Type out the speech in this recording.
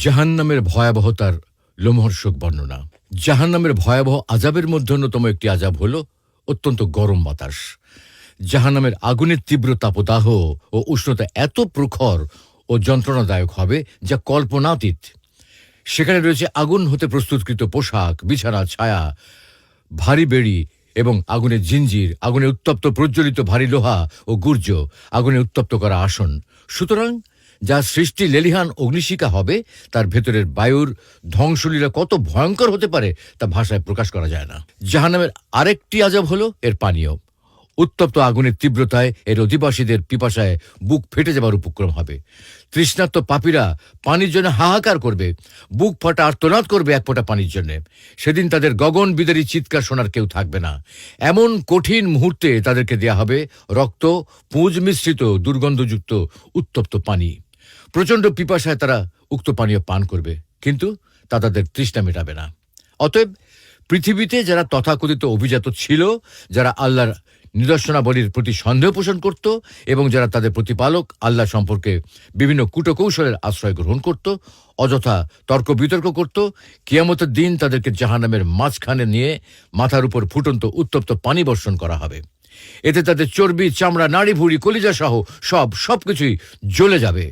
জাহান্নামের ভয়াবহতার লোমহর্ষক বর্ণনা। জাহান্নামের ভয়াবহ আযাবের মধ্যে অন্যতম একটি আযাব হল অত্যন্ত গরম বাতাস। জাহান্নামের আগুনের তীব্র তাপদাহ ও উষ্ণতা এত প্রখর ও যন্ত্রণাদায়ক হবে যা কল্পনাতীত। সেখানে রয়েছে আগুন হতে প্রস্তুতকৃত পোশাক, বিছানা, ছায়া, ভারী বেড়ি এবং আগুনের জিঞ্জির, আগুনে উত্তপ্ত প্রজ্বলিত ভারী লোহা ও গুর্জ, আগুনে উত্তপ্ত করা আসন। সুতরাং যা সৃষ্টি লেলিহান অগ্নিশিখা হবে তার ভেতরের বায়ুর ধ্বংসলীলা কত ভয়ঙ্কর হতে পারে তা ভাষায় প্রকাশ করা যায় না। জাহান্নামের আরেকটি আযাব হলো এর পানীয়। উত্তপ্ত আগুনের তীব্রতায় এর অধিবাসীদের পিপাসায় বুক ফেটে যাবার উপক্রম হবে। তৃষ্ণার্ত পাপীরা পানির জন্য হাহাকার করবে, বুক ফাটা আর্তনাদ করবে এক ফোঁটা পানির জন্য। সেদিন তাদের গগন বিদারী চিৎকার শোনার কেউ থাকবে না। এমন কঠিন মুহূর্তে তাদেরকে দেয়া হবে রক্ত, পুঁজ মিশ্রিত দুর্গন্ধযুক্ত উত্তপ্ত পানি। প্রচণ্ড পিপাসায় তারা উক্ত পানীয় পান করবে, কিন্তু তা তাদের তৃষ্ণা মেটাবে না। অতএব পৃথিবীতে যারা তথাকথিত অভিজাত ছিল, যারা আল্লাহর নিদর্শনাবলীর প্রতি সন্দেহ পোষণ করত এবং যারা তাদের প্রতিপালক আল্লাহ সম্পর্কে বিভিন্ন কূটকৌশলের আশ্রয় গ্রহণ করত, অযথা তর্ক বিতর্ক করত, কিয়ামতের দিন তাদেরকে জাহান্নামের মাঝখানে নিয়ে মাথার উপর ফুটন্ত উত্তপ্ত পানি বর্ষণ করা হবে। এতে তাদের চর্বি, চামড়া, নাড়ি ভুঁড়ি, কলিজা সহ সবকিছুই জ্বলে যাবে।